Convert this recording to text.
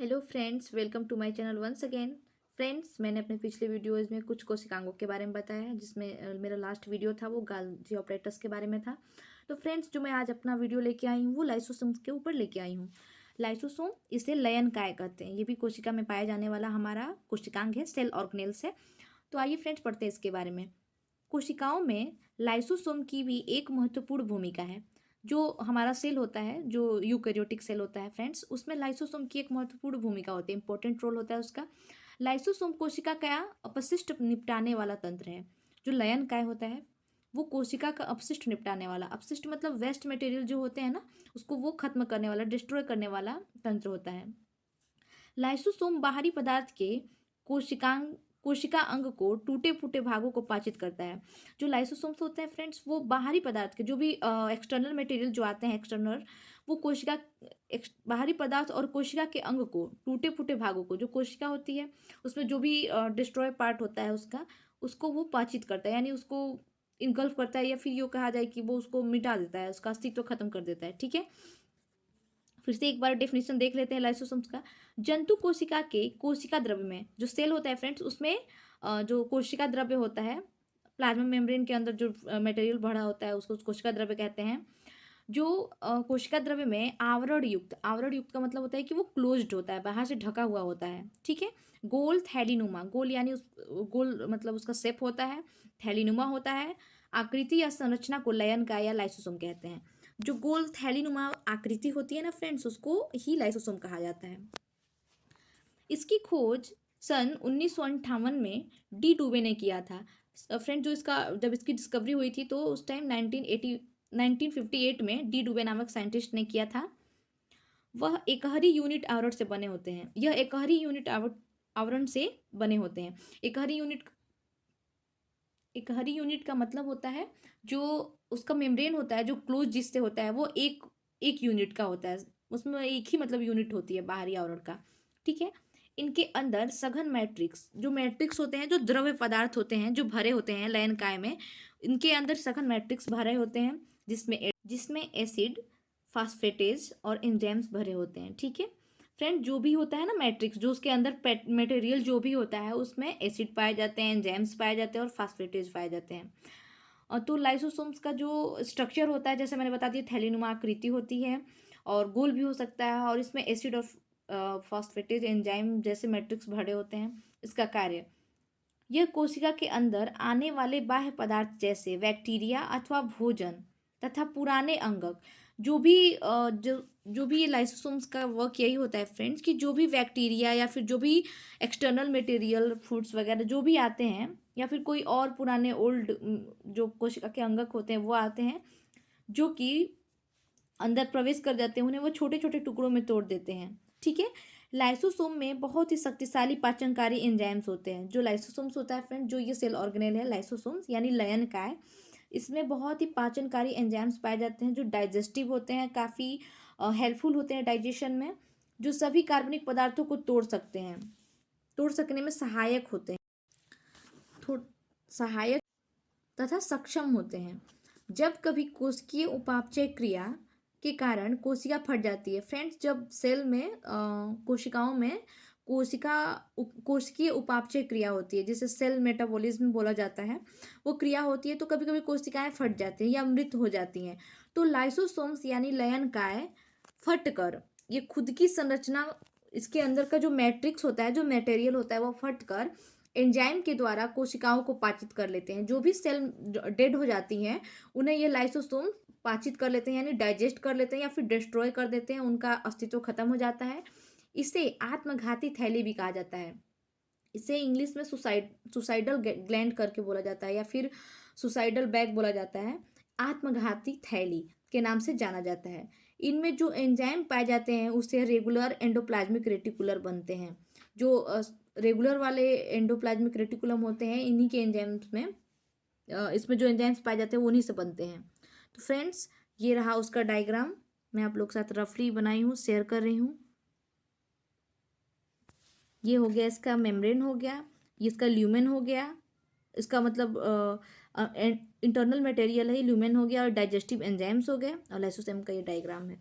Hello friends, welcome to my channel once again. Friends, मैंने अपने पिछले वीडियोस में कुछ कोशिकांगों के बारे में बताया है, जिसमें मेरा लास्ट वीडियो था वो गाल्जी ऑपरेटस के बारे में था। तो फ्रेंड्स, जो मैं आज अपना वीडियो लेके आई हूँ वो लाइसोसोम के ऊपर लेके आई हूँ। लाइसोसोम, इसे लयनकाय कहते हैं। ये भी कोशिका में पाया जाने वाला हमारा कोशिकांग है, सेल ऑर्गेनेल्स है। तो आइए फ्रेंड्स, पढ़ते हैं इसके बारे में। कोशिकाओं में लाइसोसोम की भी एक महत्वपूर्ण भूमिका है। जो हमारा सेल होता है, जो यूकैरियोटिक सेल होता है फ्रेंड्स, उसमें लाइसोसोम की एक महत्वपूर्ण भूमिका होती है, इंपॉर्टेंट रोल होता है उसका। लाइसोसोम कोशिका का अपशिष्ट निपटाने वाला तंत्र है। जो लयन काय होता है वो कोशिका का अपशिष्ट निपटाने वाला, अपशिष्ट मतलब वेस्ट मटेरियल जो होते हैं ना, उसको वो खत्म करने वाला, डिस्ट्रॉय करने वाला तंत्र होता है। लाइसोसोम बाहरी पदार्थ के कोशिकांग कोशिका अंग को टूटे फूटे भागों को पाचित करता है। जो लाइसोसोम्स होते हैं फ्रेंड्स, वो बाहरी पदार्थ के जो भी एक्सटर्नल मटेरियल जो आते हैं एक्सटर्नल, वो कोशिका बाहरी पदार्थ और कोशिका के अंग को, टूटे फूटे भागों को, जो कोशिका होती है उसमें जो भी डिस्ट्रॉय पार्ट होता है उसका, उसको वो पाचित करता है, यानी उसको इनगल्फ करता है, या फिर ये कहा जाए कि वो उसको मिटा देता है, उसका अस्तित्व खत्म कर देता है। ठीक है, फिर से एक बार डेफिनेशन देख लेते हैं लाइसोसोम्स का। जंतु कोशिका के कोशिका द्रव्य में, जो सेल होता है फ्रेंड्स, उसमें जो कोशिका द्रव्य होता है, प्लाज्मा मेम्ब्रेन के अंदर जो मटेरियल भरा होता है उसको कोशिका द्रव्य कहते हैं। जो कोशिका द्रव्य में आवरण युक्त का मतलब होता है कि वो क्लोज्ड होता है, बाहर से ढका हुआ होता है। ठीक है, गोल थैलीनुमा, गोल यानी गोल मतलब उसका शेप होता है, थैलीनुमा होता है। आकृति या संरचना को लयन का या लाइसोसोम कहते हैं। जो गोल थैलीनुमा आकृति होती है ना फ्रेंड्स, उसको ही लाइसोसोम कहा जाता है। इसकी खोज सन 1958 में डी डुबे ने किया था। फ्रेंड, जो इसका जब इसकी डिस्कवरी हुई थी तो उस टाइम 1958 में डी डुबे नामक साइंटिस्ट ने किया था। वह एकहरी यूनिट आवरण से बने होते हैं। यह एकहरी यूनिट आवरण से बने होते हैं। एकहरी यूनिट का मतलब होता है जो उसका मेम्ब्रेन होता है, जो क्लोज जिससे होता है, वो एक एक यूनिट का होता है। उसमें एक ही मतलब यूनिट होती है बाहरी आवरण का। ठीक है, इनके अंदर सघन मैट्रिक्स, जो मैट्रिक्स होते हैं, जो द्रव्य पदार्थ होते हैं, जो भरे होते हैं लयन काय में, इनके अंदर सघन मैट्रिक्स भरे होते हैं, जिसमें एसिड, फास्फेटेज और एंजाइम्स भरे होते हैं। ठीक है फ्रेंड, जो भी होता है ना मैट्रिक्स, जो उसके अंदर मटेरियल जो भी होता है, उसमें एसिड पाए जाते हैं, एंजाइम्स पाए जाते हैं और फास्फेटेज पाए जाते हैं। तो लाइसोसोम्स का जो स्ट्रक्चर होता है, जैसे मैंने बता दिया, थैलीनुमा आकृति होती है और गोल भी हो सकता है, और इसमें एसिड और फास्फेटेज एंजाइम जैसे मैट्रिक्स भरे होते हैं। इसका कार्य, यह कोशिका के अंदर आने वाले बाह्य पदार्थ जैसे बैक्टीरिया अथवा भोजन तथा पुराने अंगक, जो भी जो भी ये लाइसोसोम्स का वर्क यही होता है फ्रेंड्स, कि जो भी बैक्टीरिया या फिर जो भी एक्सटर्नल मटेरियल, फूड्स वगैरह जो भी आते हैं, या फिर कोई और पुराने ओल्ड जो कोशिका के अंगक होते हैं वो आते हैं, जो कि अंदर प्रवेश कर जाते हैं, उन्हें वो छोटे छोटे टुकड़ों में तोड़ देते हैं। ठीक है, लाइसोसोम में बहुत ही शक्तिशाली पाचनकारी एंजाइम्स होते हैं। जो लाइसोसोम्स होता है फ्रेंड, जो ये सेल ऑर्गेनेल है लाइसोसोम्स यानी लयन काय, इसमें बहुत ही पाचनकारी एंजाइम्स पाए जाते हैं, जो डाइजेस्टिव होते हैं, काफ़ी हेल्पफुल होते हैं डाइजेशन में, जो सभी कार्बनिक पदार्थों को तोड़ सकने में सहायक होते हैं, सहायक तथा सक्षम होते हैं। जब कभी कोशिकीय उपापचय क्रिया के कारण कोशिका फट जाती है फ्रेंड्स, जब सेल में कोशिकाओं में कोशिकीय उपापचय क्रिया होती है, जिसे सेल मेटाबॉलिज्म बोला जाता है, वो क्रिया होती है, तो कभी कभी कोशिकाएं फट जाती हैं या मृत हो जाती हैं। तो लाइसोसोम्स यानी लयन काय फट कर, ये खुद की संरचना, इसके अंदर का जो मैट्रिक्स होता है, जो मटेरियल होता है, वो फट कर एंजाइम के द्वारा कोशिकाओं को पाचित कर लेते हैं। जो भी सेल डेड हो जाती हैं, उन्हें ये लाइसोसोम पाचित कर लेते हैं, यानी डाइजेस्ट कर लेते हैं या फिर डिस्ट्रॉय कर देते हैं, उनका अस्तित्व खत्म हो जाता है। इसे आत्मघाती थैली भी कहा जाता है। इसे इंग्लिश में सुसाइडल ग्लैंड करके बोला जाता है, या फिर सुसाइडल बैग बोला जाता है। आत्मघाती थैली के नाम से जाना जाता है। इनमें जो एंजाइम पाए जाते हैं उससे रेगुलर एंडोप्लाज्मिक रेटिकुलर बनते हैं। जो रेगुलर वाले एंडोप्लाज्मिक रेटिकुलम होते हैं, इन्हीं के एंजाइम्स में, इसमें जो एंजाइम्स पाए जाते हैं वो उन्हीं से बनते हैं। तो फ्रेंड्स, ये रहा उसका डायग्राम, मैं आप लोग के साथ रफली बनाई हूँ, शेयर कर रही हूँ। ये हो गया इसका मेम्ब्रेन हो गया, ये इसका ल्यूमेन हो गया, इसका मतलब इंटरनल मटेरियल है, ल्यूमेन हो गया, और डाइजेस्टिव एंजाइम्स हो गए, और लाइसोसोम का ये डायग्राम है।